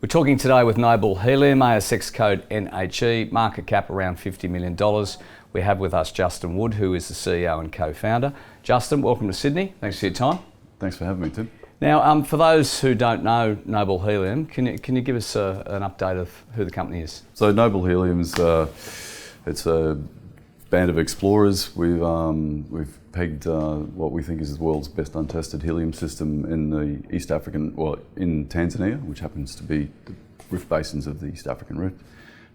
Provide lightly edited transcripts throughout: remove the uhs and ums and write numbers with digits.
We're talking today with Noble Helium, ASX code NHE, market cap around $50 million. We have with us Justyn Wood, who is the CEO and co-founder. Justyn, welcome to Sydney. Thanks for your time. Thanks for having me, Tim. Now, for those who don't know Noble Helium, can you give us an update of who the company is? So Noble Helium is it's a band of explorers. We've pegged what we think is the world's best untested helium system in the East African, in Tanzania, which happens to be the rift basins of the East African rift.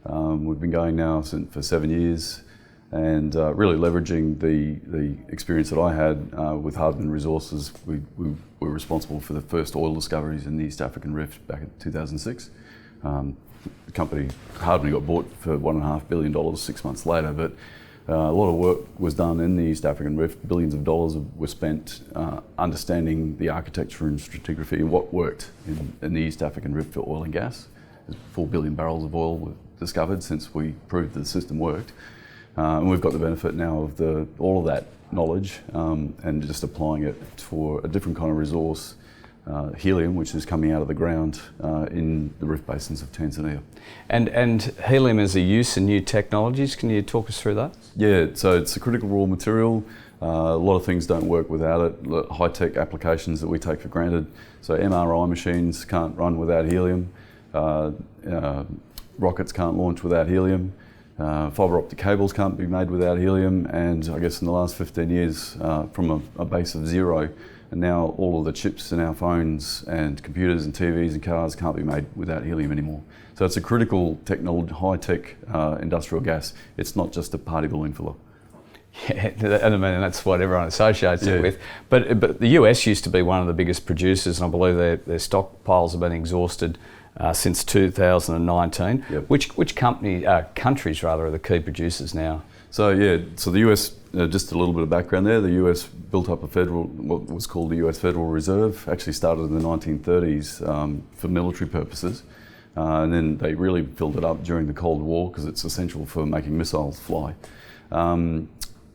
We've been going now for 7 years, and really leveraging the experience that I had with Hardman Resources. We were responsible for the first oil discoveries in the East African rift back in 2006. The company Hardman got bought for $1.5 billion 6 months later, but a lot of work was done in the East African rift. Billions of dollars were spent understanding the architecture and stratigraphy and what worked in the East African rift for oil and gas. There's 4 billion barrels of oil were discovered since we proved that the system worked. And we've got the benefit now of all of that knowledge and just applying it for a different kind of resource, helium, which is coming out of the ground in the rift basins of Tanzania. And helium is a use in new technologies. Can you talk us through that? Yeah, so it's a critical raw material. A lot of things don't work without it. High-tech applications that we take for granted. So MRI machines can't run without helium. Rockets can't launch without helium. Fibre optic cables can't be made without helium. And I guess in the last 15 years, from a base of zero, and now all of the chips in our phones and computers and TVs and cars can't be made without helium anymore. So it's a critical technology, high-tech industrial gas. It's not just a party balloon filler. Yeah, and I mean, that's what everyone associates it with. But the US used to be one of the biggest producers, and I believe their stockpiles have been exhausted since 2019. Yep. Which countries are the key producers now? So the US, just a little bit of background there, the US built up what was called the US Federal Reserve, actually started in the 1930s for military purposes. And then they really filled it up during the Cold War because it's essential for making missiles fly. In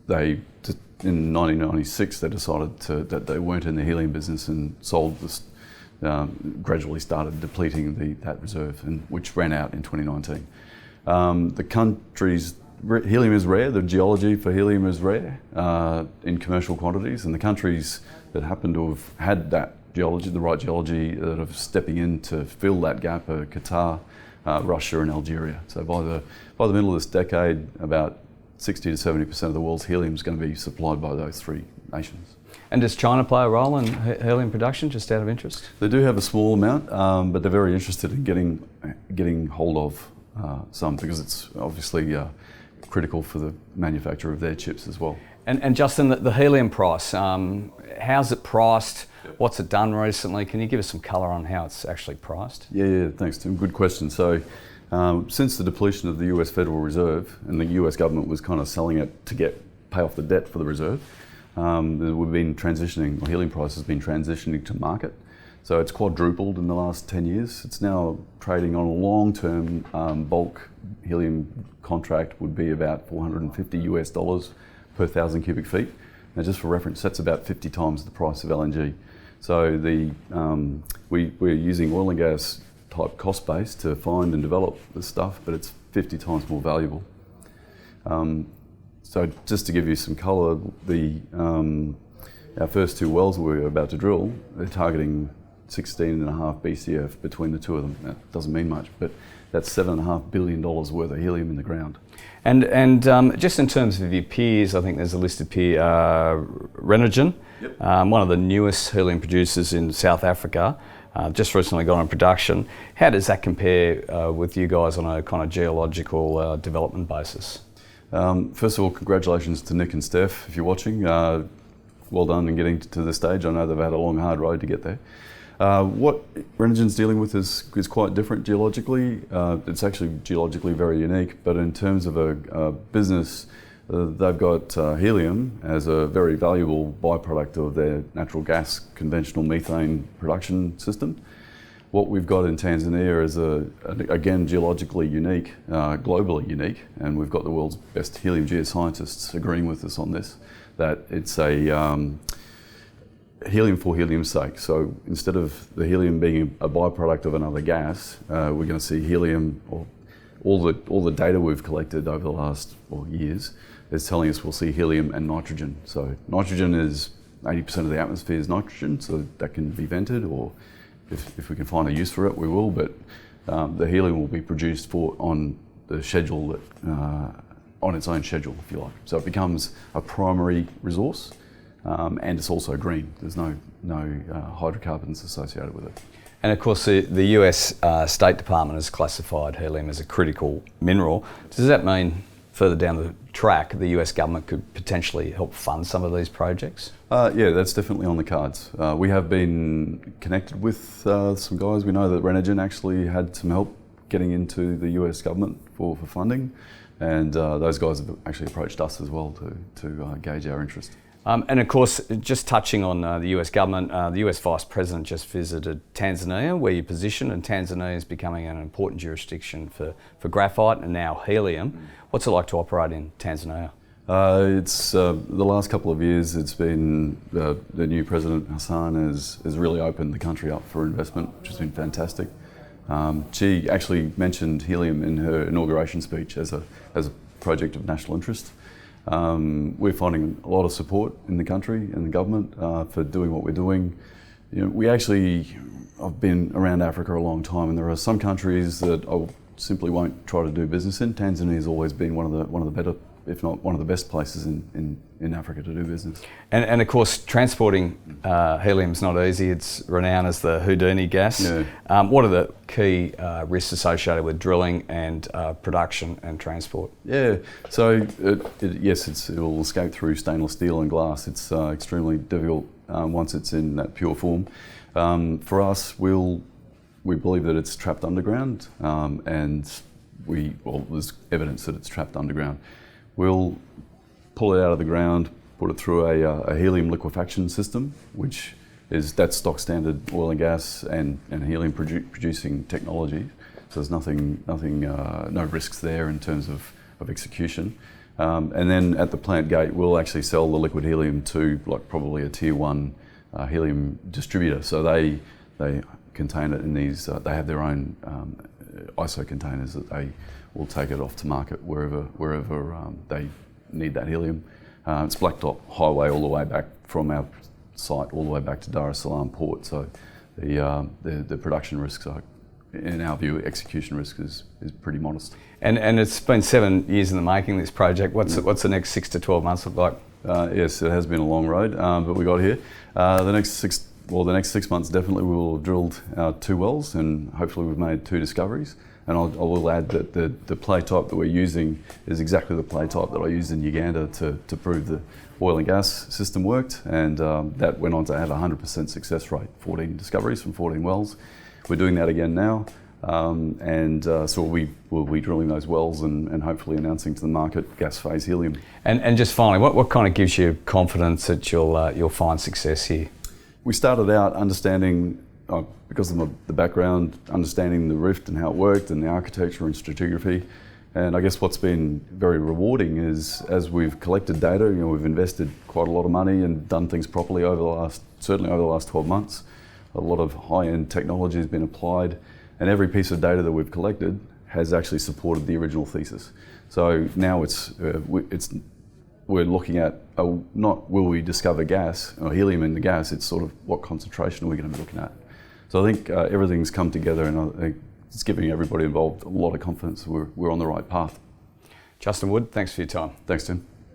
1996, they decided that they weren't in the helium business and sold this, gradually started depleting that reserve, which ran out in 2019. The countries, helium is rare, the geology for helium is rare in commercial quantities, and the countries that happen to have had that geology, the right geology, that are stepping in to fill that gap are Qatar, Russia and Algeria. So by the middle of this decade, about 60 to 70% of the world's helium is going to be supplied by those three nations. And does China play a role in helium production, just out of interest? They do have a small amount, but they're very interested in getting hold of some, because it's obviously critical for the manufacture of their chips as well. And Justyn, the helium price, how's it priced? What's it done recently? Can you give us some colour on how it's actually priced? Yeah, thanks, Tim. Good question. So since the depletion of the US Federal Reserve, and the US government was kind of selling it to pay off the debt for the reserve, we've been transitioning, helium price has been transitioning to market. So it's quadrupled in the last 10 years. It's now trading on a long-term bulk helium contract would be about $450 per 1,000 cubic feet. Now, just for reference, that's about 50 times the price of LNG. So we're using oil and gas type cost base to find and develop this stuff, but it's 50 times more valuable. So just to give you some colour, our first two wells we're about to drill, they're targeting 16.5 BCF between the two of them. That doesn't mean much, but that's $7.5 billion worth of helium in the ground. And just in terms of your peers, I think there's a listed peer, Renogen, Yep. One of the newest helium producers in South Africa, just recently got on production. How does that compare with you guys on a kind of geological development basis? First of all, congratulations to Nick and Steph, if you're watching. Well done in getting to this stage. I know they've had a long, hard road to get there. What Renogen's dealing with is quite different geologically. It's actually geologically very unique, but in terms of a business, they've got helium as a very valuable byproduct of their natural gas conventional methane production system. What we've got in Tanzania is again geologically unique, globally unique, and we've got the world's best helium geoscientists agreeing with us on this, that it's helium for helium's sake. So instead of the helium being a byproduct of another gas, we're going to see helium, or all the data we've collected over the last years is telling us we'll see helium and nitrogen. So nitrogen is 80% of the atmosphere is nitrogen, so that can be vented, or if we can find a use for it, we will. But the helium will be produced on the schedule on its own schedule, if you like. So it becomes a primary resource. And it's also green. There's no hydrocarbons associated with it. And of course, the US State Department has classified helium as a critical mineral. Does that mean further down the track, the US government could potentially help fund some of these projects? Yeah, that's definitely on the cards. We have been connected with some guys. We know that Renogen actually had some help getting into the US government for funding, and those guys have actually approached us as well to gauge our interest. And of course, just touching on the US government, the US Vice President just visited Tanzania, where you're positioned, and Tanzania is becoming an important jurisdiction for graphite and now helium. What's it like to operate in Tanzania? It's the last couple of years, it's been the new President Hassan has really opened the country up for investment, which has been fantastic. She actually mentioned helium in her inauguration speech as a project of national interest. We're finding a lot of support in the country and the government for doing what we're doing. You know, I've been around Africa a long time, and there are some countries that I simply won't try to do business in. Tanzania has always been one of the better, if not one of the best places in Africa to do business. And of course, transporting helium's not easy. It's renowned as the Houdini gas. Yeah. What are the key risks associated with drilling and production and transport? Yeah, so yes, it will escape through stainless steel and glass. It's extremely difficult once it's in that pure form. For us, we believe that it's trapped underground, and there's evidence that it's trapped underground. We'll pull it out of the ground, put it through a helium liquefaction system, that's stock standard oil and gas and helium producing technology. So there's no risks there in terms of execution. And then at the plant gate, we'll actually sell the liquid helium to probably a tier 1 helium distributor. So they contain it in these. They have their own ISO containers that they will take it off to market wherever they need that helium. It's blacktop highway all the way back from our site all the way back to Dar es Salaam port. So the production risks are, in our view, execution risk is pretty modest. And it's been 7 years in the making, this project. What's the next 6 to 12 months look like? Yes, it has been a long road, but we got here. The next 6 months definitely we will have drilled our 2 wells, and hopefully we've made 2 discoveries. And I will add that the play type that we're using is exactly the play type that I used in Uganda to prove the oil and gas system worked, and that went on to have a 100% success rate, 14 discoveries from 14 wells. We're doing that again now, so we'll be drilling those wells and hopefully announcing to the market gas phase helium. And just finally, what kind of gives you confidence that you'll find success here? We started out understanding, because of the background, understanding the rift and how it worked and the architecture and stratigraphy. And I guess what's been very rewarding is, as we've collected data, we've invested quite a lot of money and done things properly certainly over the last 12 months. A lot of high-end technology has been applied, and every piece of data that we've collected has actually supported the original thesis. So now we're looking at not will we discover gas or helium in the gas, it's sort of what concentration are we going to be looking at. So I think everything's come together, and I think it's giving everybody involved a lot of confidence we're on the right path. Justyn Wood, thanks for your time. Thanks, Tim.